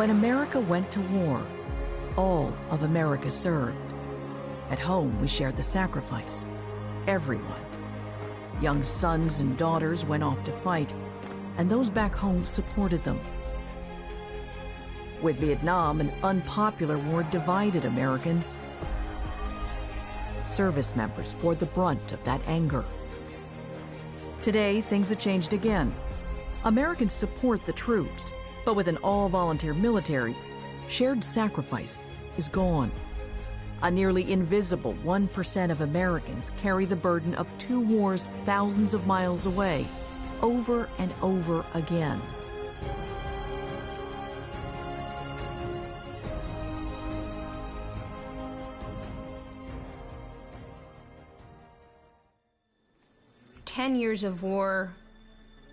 When America went to war, all of America served. At home, we shared the sacrifice. Everyone. Young sons and daughters went off to fight, and those back home supported them. With Vietnam, an unpopular war divided Americans. Service members bore the brunt of that anger. Today, things have changed again. Americans support the troops, but with an all-volunteer military, shared sacrifice is gone. A nearly invisible 1% of Americans carry the burden of two wars thousands of miles away, over and over again. "10 years of war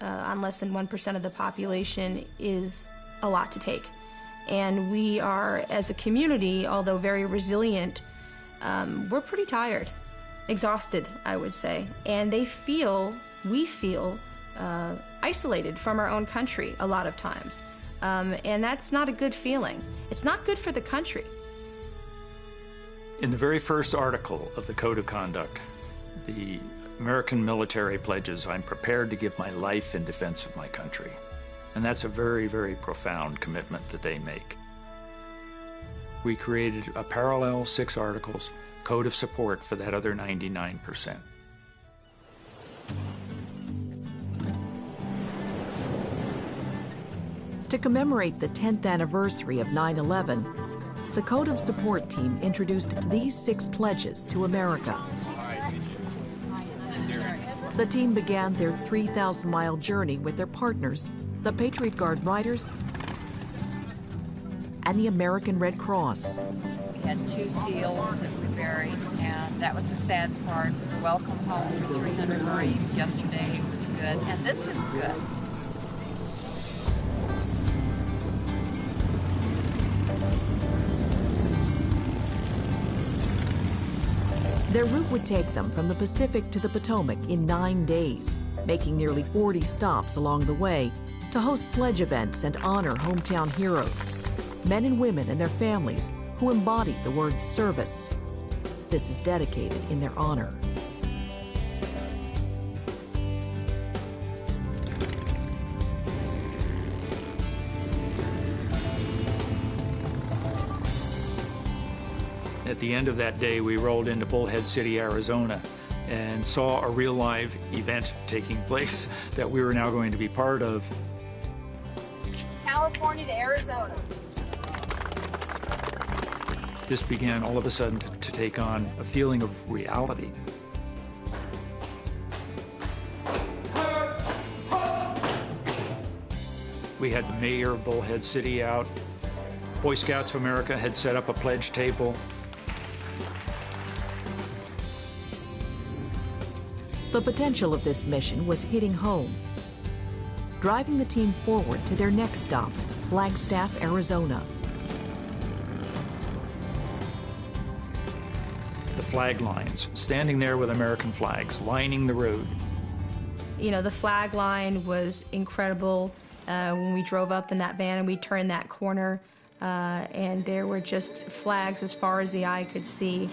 on less than 1% of the population is a lot to take. And we are, as a community, although very resilient, we're pretty tired, exhausted, I would say. And we feel isolated from our own country a lot of times. And that's not a good feeling. It's not good for the country. In the very first article of the Code of Conduct, the American military pledges, "I'm prepared to give my life in defense of my country." And that's a very, very profound commitment that they make. We created a parallel 6 articles code of support for that other 99%. To commemorate the 10th anniversary of 9/11, the Code of Support team introduced these 6 pledges to America. The team began their 3,000-mile journey with their partners, the Patriot Guard Riders and the American Red Cross. We had 2 SEALs that we buried, and that was the sad part. The welcome home for 300 Marines yesterday was good, and this is good. Their route would take them from the Pacific to the Potomac in 9 days, making nearly 40 stops along the way to host pledge events and honor hometown heroes, men and women and their families who embody the word service. This is dedicated in their honor. At the end of that day, we rolled into Bullhead City, Arizona, and saw a real live event taking place that we were now going to be part of. California to Arizona. This began all of a sudden to take on a feeling of reality. We had the mayor of Bullhead City out. Boy Scouts of America had set up a pledge table. The potential of this mission was hitting home, driving the team forward to their next stop, Flagstaff, Arizona. The flag lines, standing there with American flags, lining the road. You know, the flag line was incredible. When we drove up in that van and we turned that corner, and there were just flags as far as the eye could see.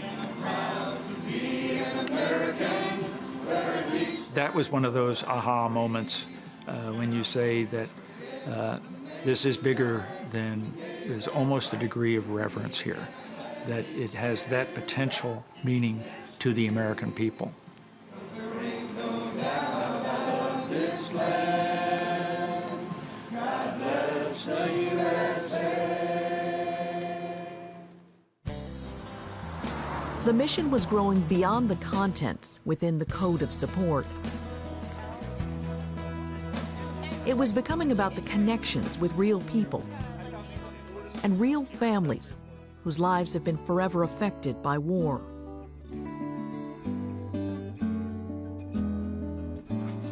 That was one of those aha moments when you say that this is bigger than, there's almost a degree of reverence here, that it has that potential meaning to the American people. The mission was growing beyond the contents within the Code of Support. It was becoming about the connections with real people and real families whose lives have been forever affected by war.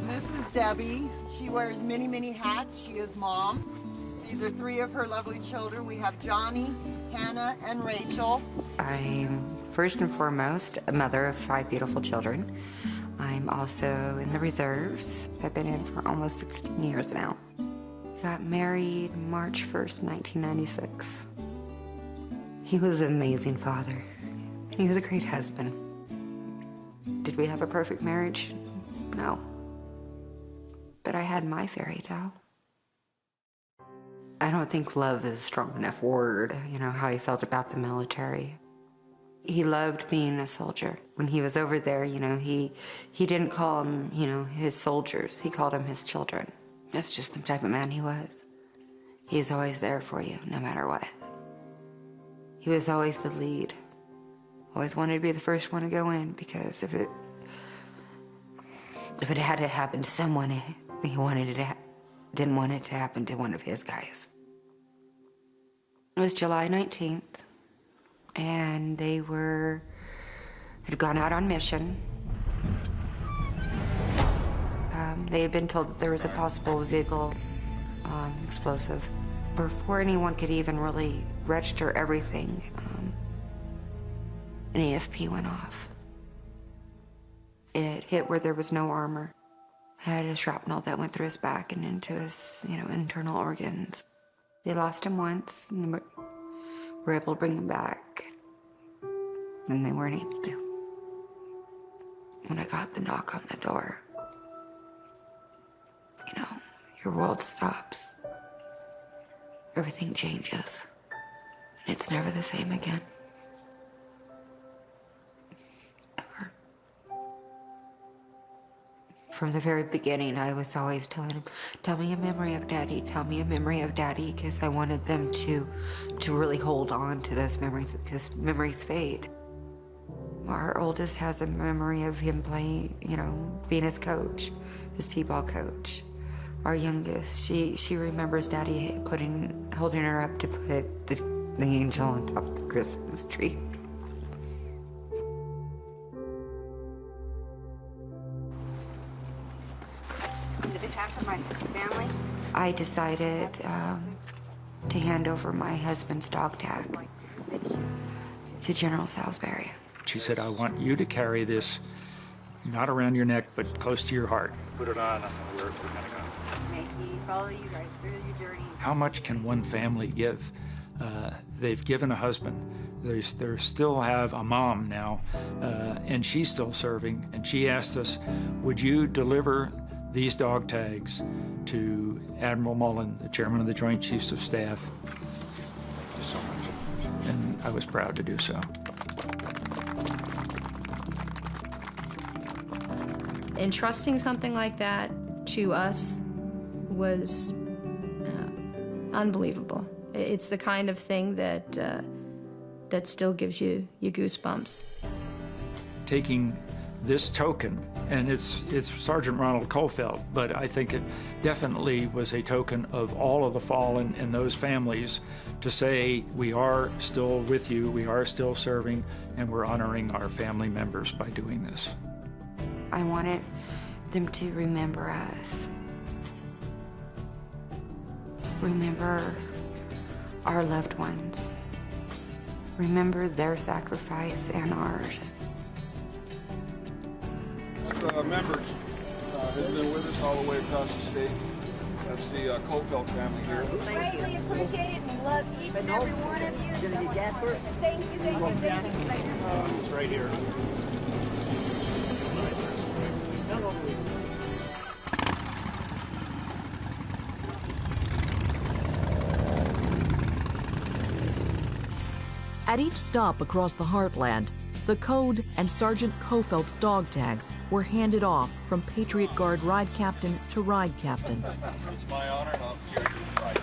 This is Debbie. She wears many, many hats. She is mom. These are 3 of her lovely children. We have Johnny, Hannah, and Rachel. I'm first and foremost a mother of 5 beautiful children. I'm also in the reserves. I've been in for almost 16 years now. got married March 1st, 1996. He was an amazing father, and he was a great husband. Did we have a perfect marriage? No. But I had my fairy tale. I don't think love is a strong enough word, you know, how he felt about the military. He loved being a soldier. When he was over there, you know, he didn't call them, you know, his soldiers. He called them his children. That's just the type of man he was. He's always there for you, no matter what. He was always the lead. Always wanted to be the first one to go in, because if it had to happen to someone, he wanted it to didn't want it to happen to one of his guys. It was July 19th, and they had gone out on mission. They had been told that there was a possible vehicle explosive. Before anyone could even really register everything, an AFP went off. It hit where there was no armor. Had a shrapnel that went through his back and into his, you know, internal organs. They lost him once, and were able to bring him back, and they weren't able to. When I got the knock on the door, you know, your world stops. Everything changes, and it's never the same again. Ever. From the very beginning, I was always telling him, tell me a memory of Daddy, tell me a memory of Daddy, because I wanted them to really hold on to those memories, because memories fade. Our oldest has a memory of him playing, you know, being his coach, his t-ball coach. Our youngest, she remembers Daddy holding her up to put the angel on top of the Christmas tree. Did it happen, my family? I decided to hand over my husband's dog tag to General Salisbury. She said, I want you to carry this, not around your neck, but close to your heart. Put it on, we're gonna go. May he follow you guys through your journey. How much can one family give? They've given a husband. They still have a mom now, and she's still serving. And she asked us, would you deliver these dog tags to Admiral Mullen, the chairman of the Joint Chiefs of Staff? Thank you so much. And I was proud to do so. Entrusting something like that to us was unbelievable. It's the kind of thing that still gives you goosebumps. Taking this token, and it's Sergeant Ronald Kofelt, but I think it definitely was a token of all of the fallen and those families to say we are still with you, we are still serving, and we're honoring our family members by doing this. I wanted them to remember us. Remember our loved ones. Remember their sacrifice and ours. Members have been with us all the way across the state. That's the Kofelt family here. Greatly appreciated and we love each and every one of you. You're gonna get gas first? Thank you, thank you, thank you. It's right here. At each stop across the heartland, the code and Sergeant Kofelt's dog tags were handed off from Patriot Guard ride captain to ride captain. It's my honor, and I'll carry you right.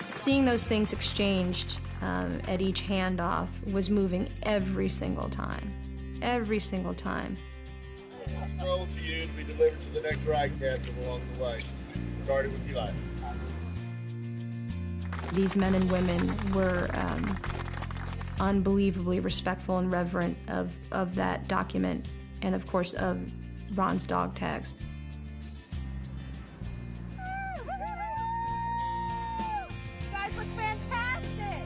Seeing those things exchanged at each handoff was moving every single time. Every single time. It's a stroll to you to be delivered to the next ride captain along the way. Starting with Eli. These men and women were unbelievably respectful and reverent of that document and, of course, of Ron's dog tags. You guys look fantastic!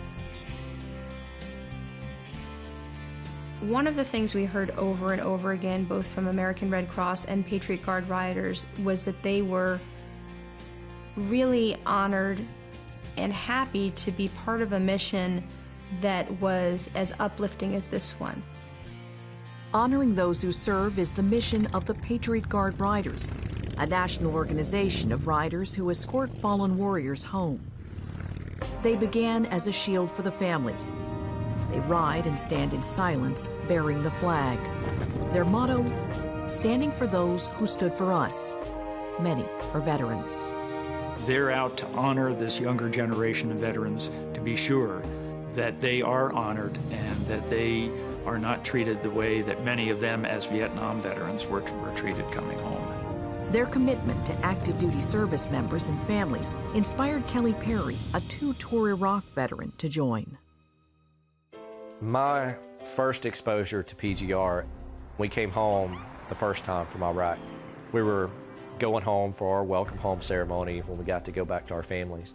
One of the things we heard over and over again, both from American Red Cross and Patriot Guard rioters, was that they were really honored and happy to be part of a mission that was as uplifting as this one. Honoring those who serve is the mission of the Patriot Guard Riders, a national organization of riders who escort fallen warriors home. They began as a shield for the families. They ride and stand in silence, bearing the flag. Their motto, standing for those who stood for us. Many are veterans. They're out to honor this younger generation of veterans, to be sure that they are honored and that they are not treated the way that many of them as Vietnam veterans were treated coming home. Their commitment to active duty service members and families inspired Kelly Perry, a two-tour Iraq veteran, to join. My first exposure to PGR, we came home the first time from Iraq. We were going home for our welcome home ceremony when we got to go back to our families.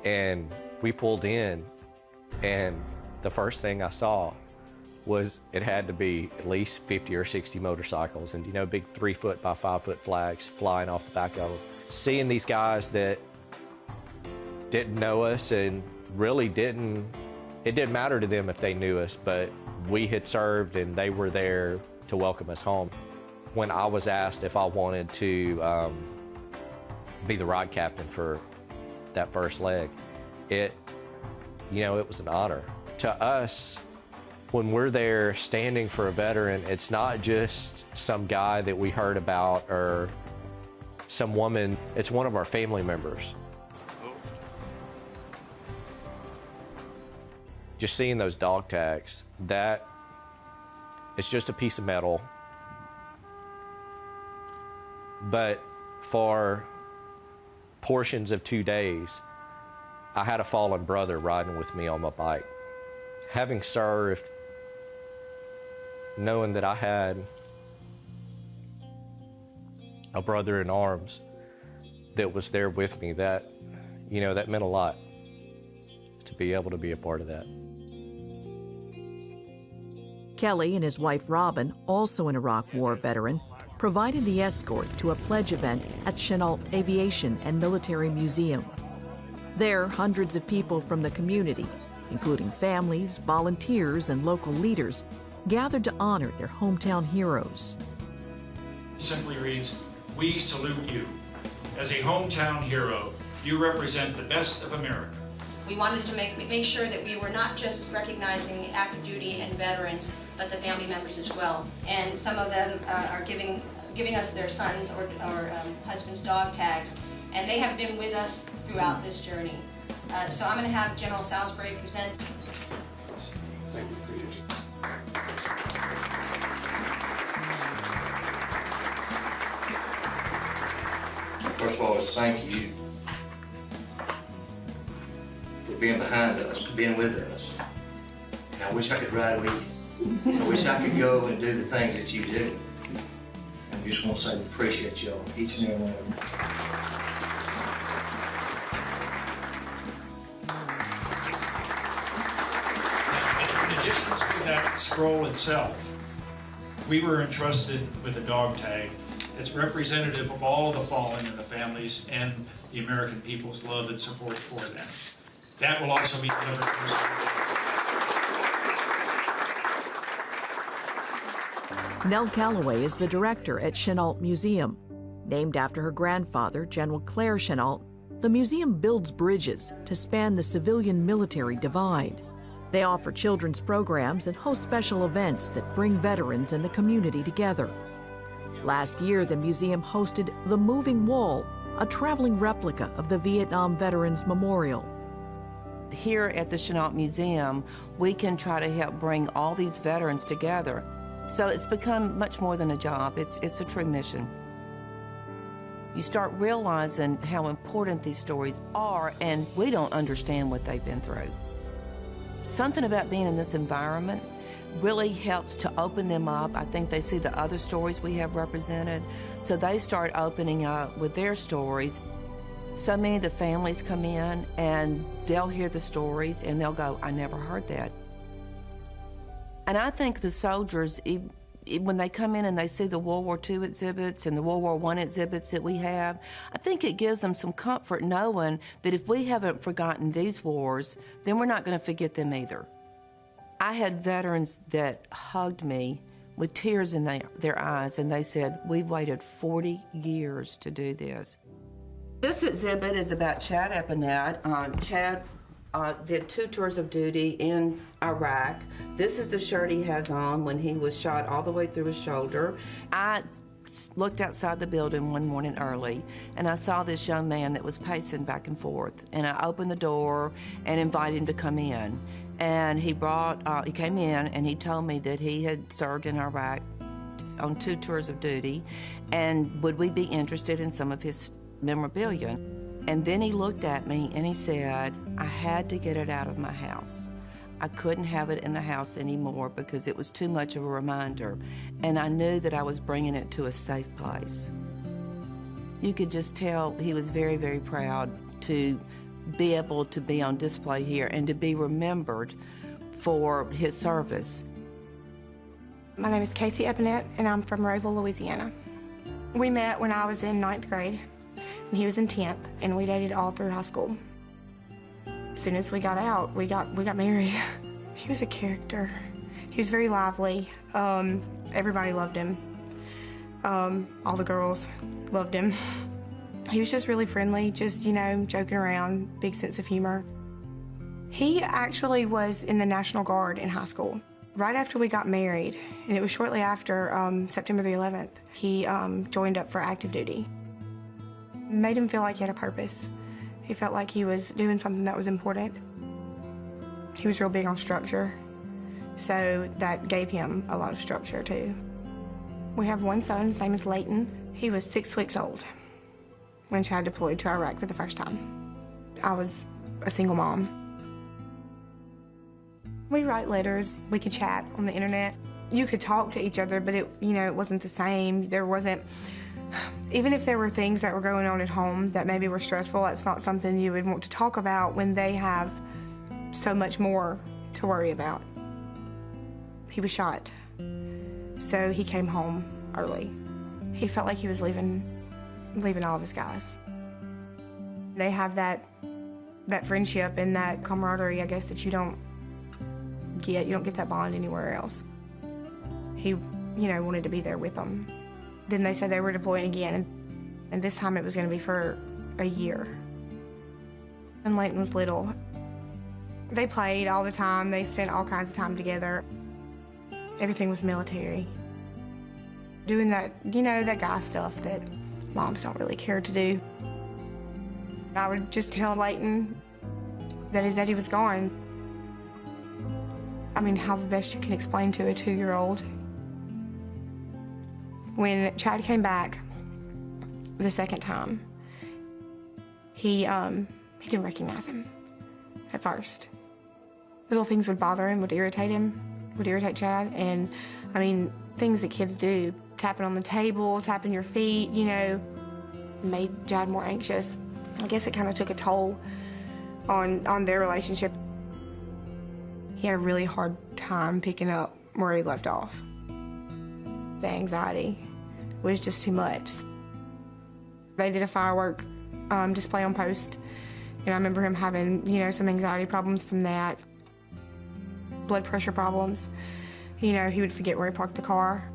And we pulled in, and the first thing I saw was it had to be at least 50 or 60 motorcycles, and you know, big 3-foot by 5-foot flags flying off the back of them. Seeing these guys that didn't know us and really it didn't matter to them if they knew us, but we had served and they were there to welcome us home. When I was asked if I wanted to be the ride captain for that first leg, it was an honor. To us, when we're there standing for a veteran, it's not just some guy that we heard about or some woman, it's one of our family members. Just seeing those dog tags, that it's just a piece of metal. But for portions of 2 days, I had a fallen brother riding with me on my bike. Having served, knowing that I had a brother in arms that was there with me, that meant a lot to be able to be a part of that. Kelly and his wife Robin, also an Iraq War veteran, provided the escort to a pledge event at Chennault Aviation and Military Museum. There, hundreds of people from the community, including families, volunteers, and local leaders, gathered to honor their hometown heroes. It simply reads, "We salute you. As a hometown hero, you represent the best of America." We wanted to make sure that we were not just recognizing active duty and veterans, but the family members as well. And some of them are giving us their sons or husbands' dog tags, and they have been with us throughout this journey. So I'm going to have General Salisbury present. Thank you, appreciate it. First of all, is thank you for being behind us, for being with us. And I wish I could ride with you. I wish I could go and do the things that you do. And I just want to say we appreciate y'all, each and every one of you. In addition to that scroll itself, we were entrusted with a dog tag that's representative of all the fallen and the families and the American people's love and support for them. That will also be delivered personally. Nell Calloway is the director at Chennault Museum. Named after her grandfather, General Claire Chennault, the museum builds bridges to span the civilian-military divide. They offer children's programs and host special events that bring veterans and the community together. Last year, the museum hosted The Moving Wall, a traveling replica of the Vietnam Veterans Memorial. Here at the Chennault Museum, we can try to help bring all these veterans together. So it's become much more than a job, it's a true mission. You start realizing how important these stories are, and we don't understand what they've been through. Something about being in this environment really helps to open them up. I think they see the other stories we have represented, so they start opening up with their stories. So many of the families come in and they'll hear the stories and they'll go, "I never heard that." And I think the soldiers, when they come in and they see the World War II exhibits and the World War I exhibits that we have, I think it gives them some comfort knowing that if we haven't forgotten these wars, then we're not going to forget them either. I had veterans that hugged me with tears in their eyes, and they said, "We've waited 40 years to do this." This exhibit is about Chad Epinette. Chad did 2 tours of duty in Iraq. This is the shirt he has on when he was shot all the way through his shoulder. I looked outside the building one morning early, and I saw this young man that was pacing back and forth. And I opened the door and invited him to come in. And he came in and he told me that he had served in Iraq on 2 tours of duty, and would we be interested in some of his memorabilia. And then he looked at me and he said, "I had to get it out of my house. I couldn't have it in the house anymore because it was too much of a reminder, and I knew that I was bringing it to a safe place." You could just tell he was very, very proud to be able to be on display here and to be remembered for his service. My name is Casey Epinette, and I'm from Roseville, Louisiana. We met when I was in 9th grade, and he was in 10th, and we dated all through high school. As soon as we got out, we got married. He was a character. He was very lively. Everybody loved him. All the girls loved him. He was just really friendly, just, you know, joking around, big sense of humor. He actually was in the National Guard in high school. Right after we got married, and it was shortly after September the 11th, he joined up for active duty. Made him feel like he had a purpose. He felt like he was doing something that was important. He was real big on structure, so that gave him a lot of structure too. We have one son, his name is Leighton. He was 6 weeks old when Chad deployed to Iraq for the first time. I was a single mom. We write letters, we could chat on the internet. You could talk to each other, but it wasn't the same. There wasn't, even if there were things that were going on at home that maybe were stressful, that's not something you would want to talk about when they have so much more to worry about. He was shot, so he came home early. He felt like he was leaving all of his guys. They have that friendship and that camaraderie, I guess, that you don't get that bond anywhere else. He, wanted to be there with them. Then they said they were deploying again, and this time it was going to be for a year. And Leighton was little. They played all the time. They spent all kinds of time together. Everything was military. Doing that, that guy stuff that moms don't really care to do. I would just tell Leighton that his daddy was gone. I mean, how the best you can explain to a 2-year-old. When Chad came back the second time, he didn't recognize him at first. Little things would bother him, would irritate Chad, and I mean, things that kids do, tapping on the table, tapping your feet, made Chad more anxious. I guess it kind of took a toll on their relationship. He had a really hard time picking up where he left off. The anxiety was just too much. They did a firework display on post, and I remember him having, some anxiety problems from that, blood pressure problems. He would forget where he parked the car.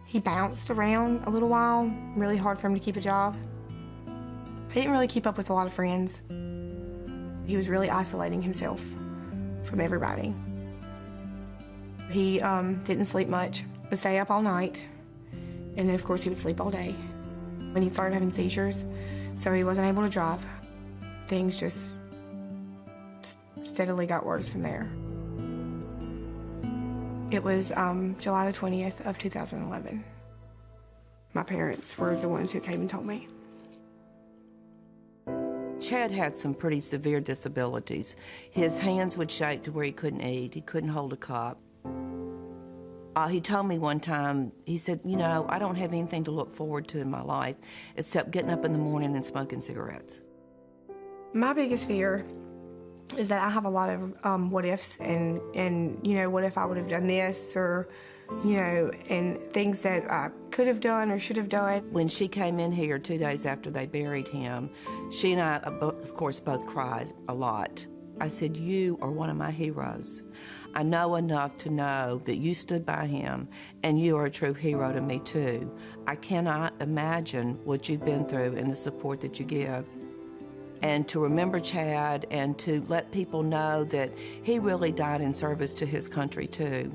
He bounced around a little while, really hard for him to keep a job. He didn't really keep up with a lot of friends. He was really isolating himself from everybody. He didn't sleep much, would stay up all night, and then of course he would sleep all day. When he started having seizures, so he wasn't able to drive, things just steadily got worse from there. It was July the 20th of 2011. My parents were the ones who came and told me. Chad had some pretty severe disabilities. His hands would shake to where he couldn't eat. He couldn't hold a cup. He told me one time, he said, I don't have anything to look forward to in my life except getting up in the morning and smoking cigarettes. My biggest fear is that I have a lot of what ifs and what if I would have done this, or you know, and things that I could have done or should have done. When she came in here 2 days after they buried him, she and I, of course, both cried a lot. I said, "You are one of my heroes. I know enough to know that you stood by him, and you are a true hero to me, too. I cannot imagine what you've been through and the support that you give." And to remember Chad and to let people know that he really died in service to his country, too.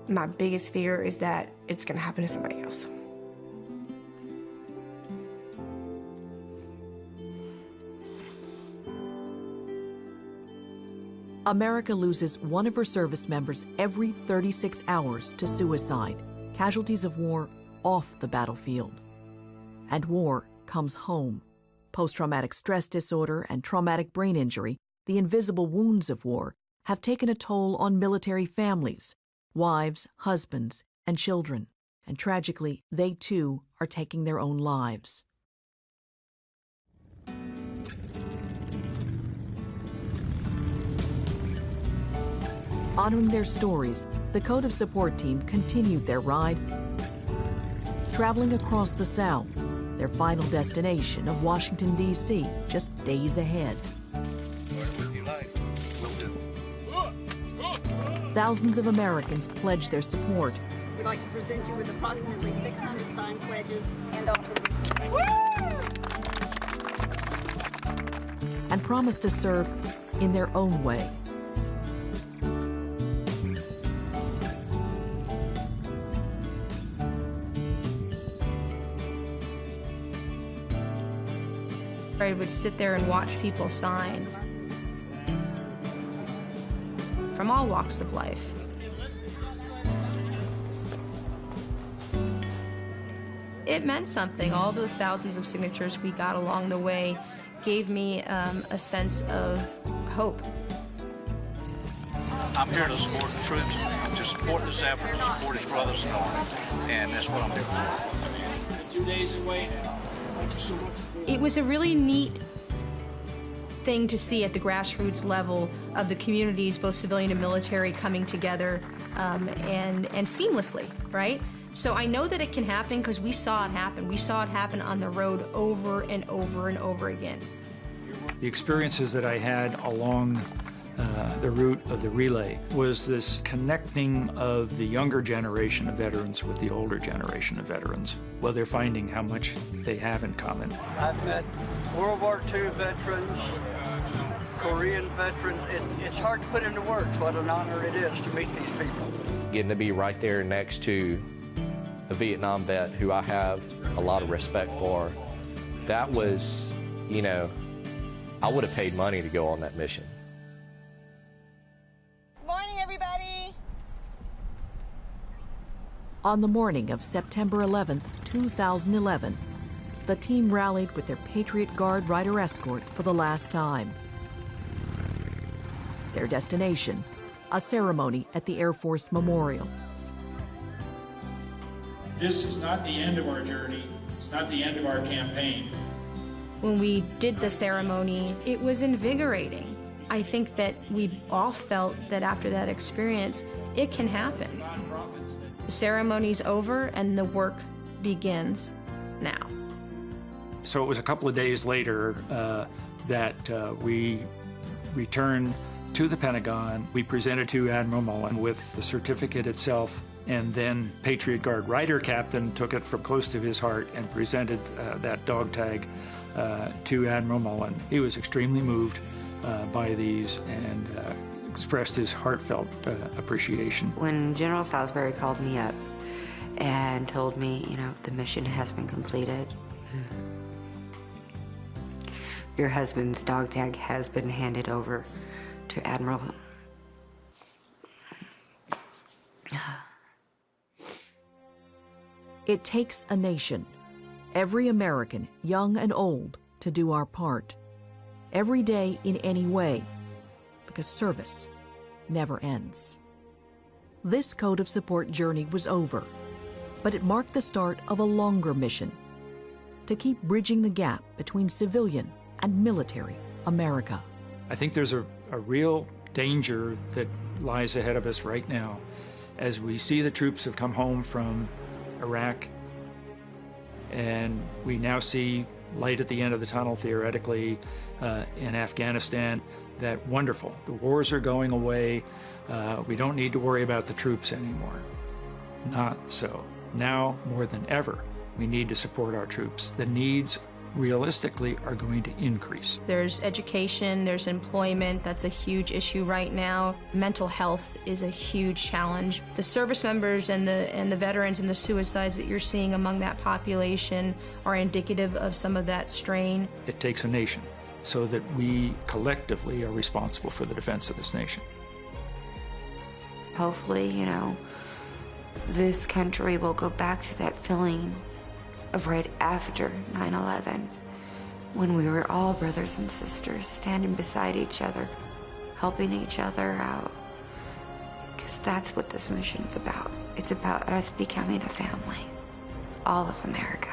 My biggest fear is that it's going to happen to somebody else. America loses one of her service members every 36 hours to suicide, casualties of war off the battlefield. And war comes home. Post-traumatic stress disorder and traumatic brain injury, the invisible wounds of war, have taken a toll on military families, wives, husbands, and children. And tragically, they too are taking their own lives. Honoring their stories, the Code of Support team continued their ride, traveling across the South, their final destination of Washington, D.C., just days ahead. Thousands of Americans pledged their support. We'd like to present you with approximately 600 signed pledges and offer and promised to serve in their own way. I would sit there and watch people sign from all walks of life. It meant something. All those thousands of signatures we got along the way gave me a sense of hope. I'm here to support the troops, to support this effort, to support his brothers in arms, and that's what I'm here for. 2 days away now. Thank you so much. It was a really neat thing to see at the grassroots level of the communities, both civilian and military, coming together and seamlessly, right? So I know that it can happen because we saw it happen. We saw it happen on the road over and over and over again. The experiences that I had along the route of the relay was this connecting of the younger generation of veterans with the older generation of veterans. Well, they're finding how much they have in common. I've met World War II veterans, Korean veterans. It's hard to put into words what an honor it is to meet these people. Getting to be right there next to a Vietnam vet who I have a lot of respect for, that was, you know, I would have paid money to go on that mission. On the morning of September 11th, 2011, the team rallied with their Patriot Guard Rider escort for the last time. Their destination, a ceremony at the Air Force Memorial. This is not the end of our journey. It's not the end of our campaign. When we did the ceremony, it was invigorating. I think that we all felt that after that experience, it can happen. The ceremony's over and the work begins now. So it was a couple of days later that we returned to the Pentagon. We presented to Admiral Mullen with the certificate itself, and then Patriot Guard Rider Captain took it from close to his heart and presented that dog tag to Admiral Mullen. He was extremely moved by these and expressed his heartfelt appreciation. When General Salisbury called me up and told me, you know, the mission has been completed, your husband's dog tag has been handed over to Admiral. It takes a nation, every American, young and old, to do our part. Every day in any way, because service never ends. This Code of Support journey was over, but it marked the start of a longer mission to keep bridging the gap between civilian and military America. I think there's a real danger that lies ahead of us right now, As we see the troops have come home from Iraq, and we now see light at the end of the tunnel, theoretically, in Afghanistan, that wonderful. The wars are going away. We don't need to worry about the troops anymore. Not so. Now, more than ever, we need to support our troops. The needs, realistically, are going to increase. There's education, there's employment, that's a huge issue right now. Mental health is a huge challenge. The service members and the veterans and the suicides that you're seeing among that population are indicative of some of that strain. It takes a nation so that we collectively are responsible for the defense of this nation. Hopefully, you know, this country will go back to that feeling of right after 9/11, when we were all brothers and sisters standing beside each other, helping each other out. Because that's what this mission is about. It's about us becoming a family, all of America.